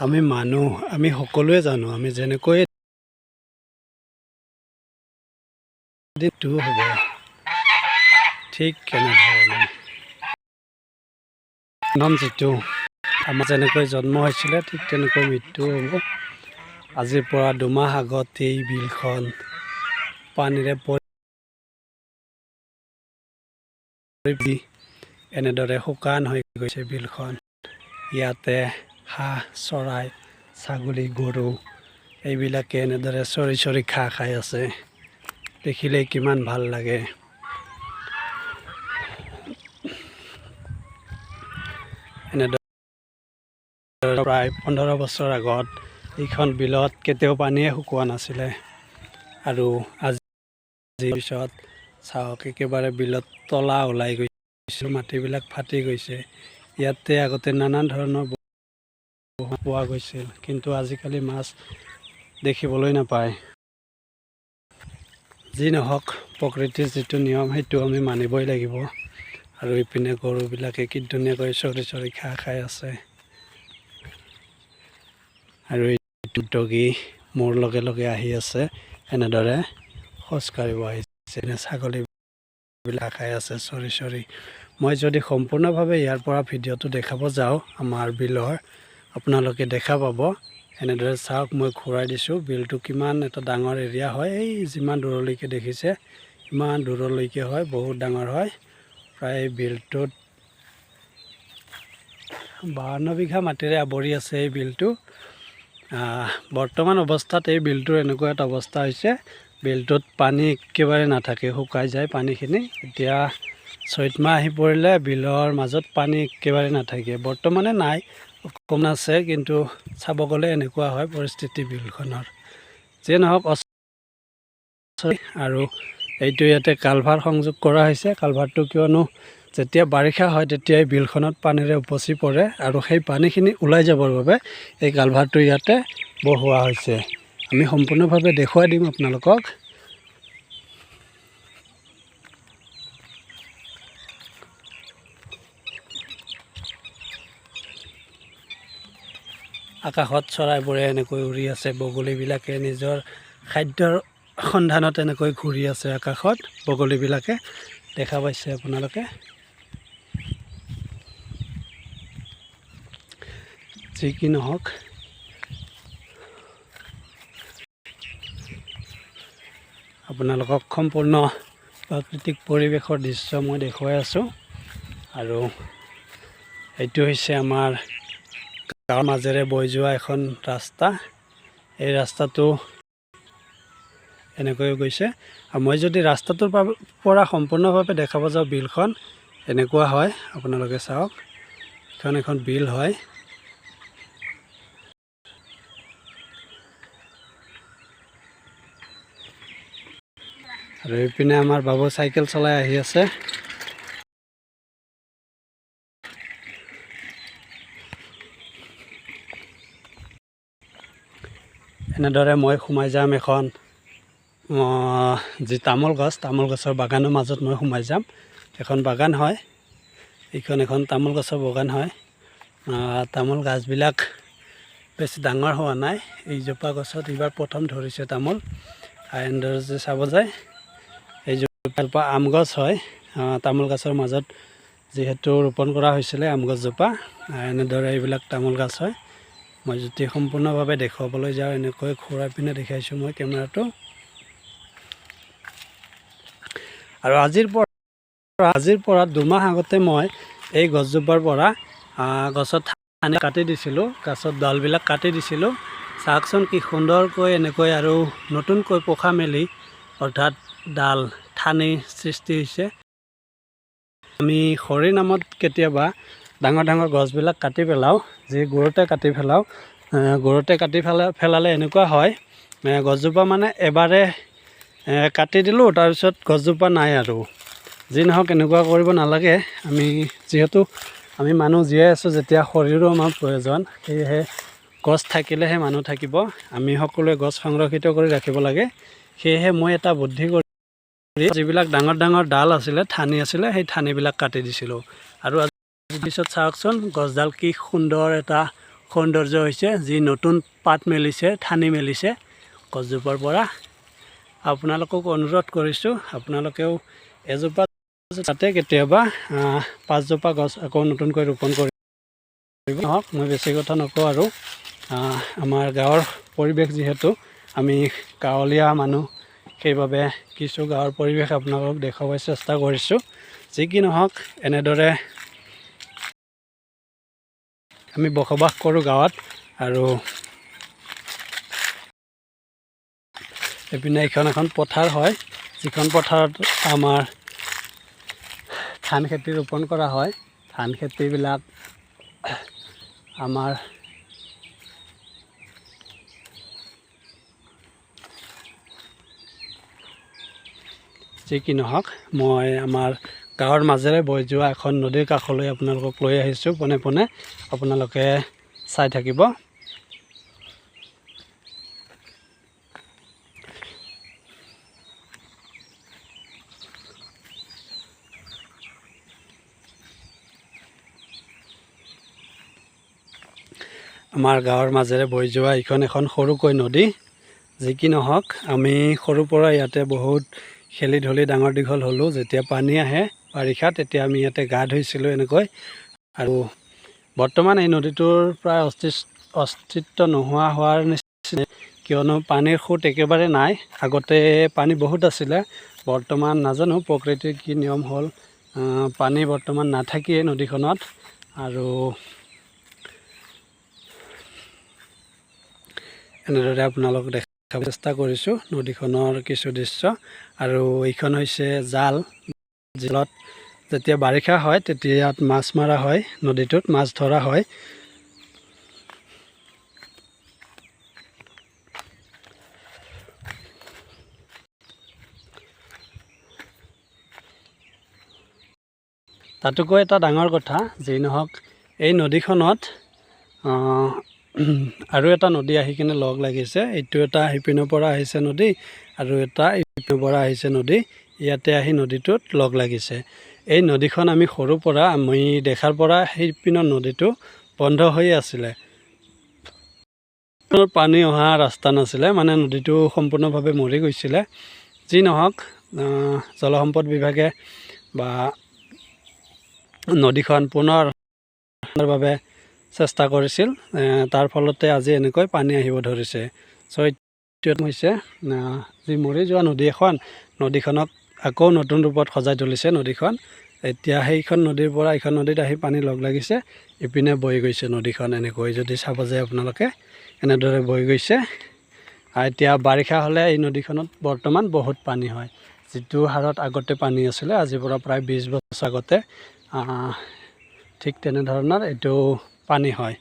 আমি মানুহ আমি সকলোৱে জানো আমি যেনেকৈ দিনটো হ'ব ঠিক কেনেধৰণে নাম যিটো আমাৰ যেনেকৈ জন্ম হৈছিলে ঠিক তেনেকৈ মৃত্যু হ'ব। আজিৰ পৰা 2 মাহ আগত এই বিলখন পানীৰে এনেদৰে শুকান হৈ গৈছে বিলখন। ইয়াতে হাঁহ চৰাই ছাগলী গৰু এইবিলাকে এনেদৰে চৰি চৰি ঘাঁহ খাই আছে। দেখিলেই কিমান ভাল লাগে। এনেদৰে প্ৰায় 15 বছৰ আগত এইখন বিলত কেতিয়াও পানীয়ে শুকোৱা নাছিলে আৰু আজিৰ পিছত চাওক একেবাৰে বিলত তলা ওলাই গৈছে, মাটিবিলাক ফাটি গৈছে। ইয়াতে আগতে নানান ধৰণৰ পোৱা গৈছিল, কিন্তু আজিকালি মাছ দেখিবলৈ নাপায়। যি নহওক প্ৰকৃতিৰ যিটো নিয়ম সেইটো আমি মানিবই লাগিব। আৰু ইপিনে গৰুবিলাকে কি ধুনীয়াকৈ চৰি চৰি ঘাঁহ খাই আছে। আৰু এইটো ডগি মোৰ লগে লগে আহি আছে, এনেদৰে খোজ কাঢ়িব আহিছে। ছাগলীবিলাক খাই আছে চৰি চৰি। মই যদি সম্পূৰ্ণভাৱে ইয়াৰ পৰা ভিডিঅ'টো দেখাব যাওঁ আমাৰ বিলৰ, আপোনালোকে দেখা পাব। এনেদৰে চাওক মই ঘূৰাই দিছোঁ। বিলটো কিমান এটা ডাঙৰ এৰিয়া হয়, এই যিমান দূৰলৈকে দেখিছে ইমান দূৰলৈকে হয়, বহুত ডাঙৰ হয়। প্ৰায় বিলটোত 52 বিঘা মাটিৰে আৱৰি আছে এই বিলটো। বৰ্তমান অৱস্থাত এই বিলটোৰ এনেকুৱা এটা অৱস্থা হৈছে, বিলটোত পানী একেবাৰে নাথাকে, শুকাই যায় পানীখিনি। এতিয়া চৈত মাহ আহি পৰিলে বিলৰ মাজত পানী একেবাৰে নাথাকে। বৰ্তমানে নাই, কম আছে, কিন্তু চাব গ'লে এনেকুৱা হয় পৰিস্থিতি বিলখনৰ। যিয়ে নহওক আৰু এইটো ইয়াতে কালভাৰ সংযোগ কৰা হৈছে। কালভাৰটো কিয়নো যেতিয়া বাৰিষা হয় তেতিয়া এই বিলখনত পানীৰে উপচি পৰে আৰু সেই পানীখিনি ওলাই যাবৰ বাবে এই কালভাৰটো ইয়াতে বহোৱা হৈছে। আমি সম্পূৰ্ণভাৱে দেখুৱাই দিম আপোনালোকক। আকাশত চৰাইবোৰে এনেকৈ উৰি আছে, বগলীবিলাকে নিজৰ খাদ্যৰ সন্ধানত এনেকৈ ঘূৰি আছে আকাশত। বগলীবিলাকে দেখা পাইছে আপোনালোকে। যি কি নহওক আপোনালোকক সম্পূৰ্ণ প্ৰাকৃতিক পৰিৱেশৰ দৃশ্য মই দেখুৱাই আছোঁ। আৰু এইটো হৈছে আমাৰ গাঁৱৰ মাজেৰে বৈ যোৱা এখন ৰাস্তা। এই ৰাস্তাটো এনেকৈ গৈছে। আৰু মই যদি ৰাস্তাটোৰ পৰা সম্পূৰ্ণভাৱে দেখাব যাওঁ বিলখন এনেকুৱা হয়। আপোনালোকে চাওক, এইখন এখন বিল হয়। আৰু এইপিনে আমাৰ বাবু চাইকেল চলাই আহি আছে। এনেদৰে মই সোমাই যাম এখন যি তামোল গছৰ বাগানৰ মাজত মই সোমাই যাম। এখন বাগান হয়, এইখন এখন তামোল গছৰ বাগান হয়। তামোল গাছবিলাক বেছি ডাঙৰ হোৱা নাই। এইজোপা গছত এইবাৰ প্ৰথম ধৰিছে তামোল। এনেদৰে যে চাব যায় এইজোপা আম গছ হয়। তামোল গছৰ মাজত যিহেতু ৰোপণ কৰা হৈছিলে আম গছজোপা, এনেদৰে এইবিলাক তামোল গছ হয়। মই যদি সম্পূৰ্ণভাৱে দেখুৱাবলৈ যাওঁ এনেকৈ ঘূৰাই পিনে দেখাইছোঁ মই কেমেৰাটো। আৰু আজিৰ পৰা 2 মাহ আগতে মই এই গছজোপাৰ পৰা গছত ঠানি কাটি দিছিলোঁ, গছৰ ডালবিলাক কাটি দিছিলোঁ। চাওকচোন কি সুন্দৰকৈ এনেকৈ আৰু নতুনকৈ পোখা মেলি, অৰ্থাৎ ডাল ঠানি সৃষ্টি হৈছে। আমি খৰিৰ নামত কেতিয়াবা ডাঙৰ ডাঙৰ গছবিলাক কাটি পেলাওঁ, যি গৰুতে কাটি পেলাওঁ। গৰুতে কাটি পেলালে এনেকুৱা হয়, গছজোপা মানে এবাৰে কাটি দিলোঁ, তাৰপিছত গছজোপা নাই আৰু। যি নহওক এনেকুৱা কৰিব নালাগে। যিহেতু আমি মানুহ জীয়াই আছোঁ, যেতিয়া শৰীৰো আমাৰ প্ৰয়োজন, সেয়েহে গছ থাকিলেহে মানুহ থাকিব। আমি সকলোৱে গছ সংৰক্ষিত কৰি ৰাখিব লাগে। সেয়েহে মই এটা বুদ্ধি কৰি যিবিলাক ডাঙৰ ডাঙৰ ডাল আছিলে, ঠানি আছিলে, সেই ঠানিবিলাক কাটি দিছিলোঁ। আৰু পিছত চাওকচোন গছডাল কি সুন্দৰ এটা সৌন্দৰ্য হৈছে, যি নতুন পাত মেলিছে, ঠানি মেলিছে গছজোপাৰ পৰা। আপোনালোকক অনুৰোধ কৰিছোঁ, আপোনালোকেও এজোপা তাতে কেতিয়াবা 5জোপা গছ আকৌ নতুনকৈ ৰোপণ কৰিব হওক। মই বেছি কথা নকওঁ আৰু আমাৰ গাঁৱৰ পৰিৱেশ যিহেতু আমি গাঁৱলীয়া মানুহ, সেইবাবে কিছু গাঁৱৰ পৰিৱেশ আপোনালোকক দেখুৱাবলৈ চেষ্টা কৰিছোঁ। যি কি নহওক, এনেদৰে আমি বসবাস কৰোঁ গাঁৱত। আৰু এইপিনে এইখন এখন পথাৰ হয়, যিখন পথাৰত আমাৰ ধান খেতি ৰোপণ কৰা হয়। ধান খেতিবিলাক আমাৰ যি কি নহওক, মই আমাৰ গাঁৱৰ মাজেৰে বৈ যোৱা এখন নদীৰ কাষলৈ আপোনালোকক লৈ আহিছোঁ। পোনে পোনে আপোনালোকে চাই থাকিব। আমাৰ গাঁৱৰ মাজেৰে বৈ যোৱা এইখন এখন সৰুকৈ নদী। যি কি নহওক, আমি সৰুৰ পৰা ইয়াতে বহুত খেলি ধূলি ডাঙৰ দীঘল হ'লোঁ। যেতিয়া পানী আহে বাৰিষা, তেতিয়া আমি ইয়াতে গা ধুইছিলোঁ এনেকৈ। আৰু বৰ্তমান এই নদীটোৰ প্ৰায় অস্তিত্ব নোহোৱা হোৱাৰ নিচিনা, কিয়নো পানীৰ সোঁত একেবাৰে নাই। আগতে পানী বহুত আছিলে, বৰ্তমান নাজানো প্ৰকৃতিৰ কি নিয়ম হ'ল, পানী বৰ্তমান নাথাকিয়ে নদীখনত। আৰু এনেদৰে আপোনালোক দেখাব চেষ্টা কৰিছোঁ নদীখনৰ কিছু দৃশ্য। আৰু এইখন হৈছে জাল। জালত যেতিয়া বাৰিষা হয় তেতিয়া ইয়াত মাছ মৰা হয়, নদীটোত মাছ ধৰা হয়। তাতোকৈ এটা ডাঙৰ কথা, যি নহওক, এই নদীখনত আৰু এটা নদী আহি কিনে লগ লাগিছে। এইটো এটা সিপিনৰ পৰা আহিছে নদী, আৰু এটা ইপিনৰ পৰা আহিছে নদী। ইয়াতে আহি নদীটোত লগ লাগিছে। এই নদীখন আমি সৰুৰ পৰা, আমি দেখাৰ পৰা সিপিনৰ নদীটো বন্ধ হৈ আছিলে। পানী অহা ৰাস্তা নাছিলে, মানে নদীটো সম্পূৰ্ণভাৱে মৰি গৈছিলে। যি নহওক, জলসম্পদ বিভাগে বা নদীখন পুনৰ বাবে চেষ্টা কৰিছিল। তাৰ ফলতে আজি এনেকৈ পানী আহিব ধৰিছে। এইটো হৈছে যি মৰি যোৱা নদী এখন, নদীখনক আকৌ নতুন ৰূপত সজাই তুলিছে নদীখন। এতিয়া সেইখন নদীৰ পৰা এইখন নদীত আহি পানী লগ লাগিছে, ইপিনে বৈ গৈছে নদীখন। এনেকৈ যদি চাব যায় আপোনালোকে, এনেদৰে বৈ গৈছে। এতিয়া বাৰিষা হ'লে এই নদীখনত বৰ্তমান বহুত পানী হয়। যিটো হাৰত আগতে পানী আছিলে, আজিৰ পৰা প্ৰায় 20 বছৰ আগতে, ঠিক তেনেধৰণৰ এইটো পানী হয়।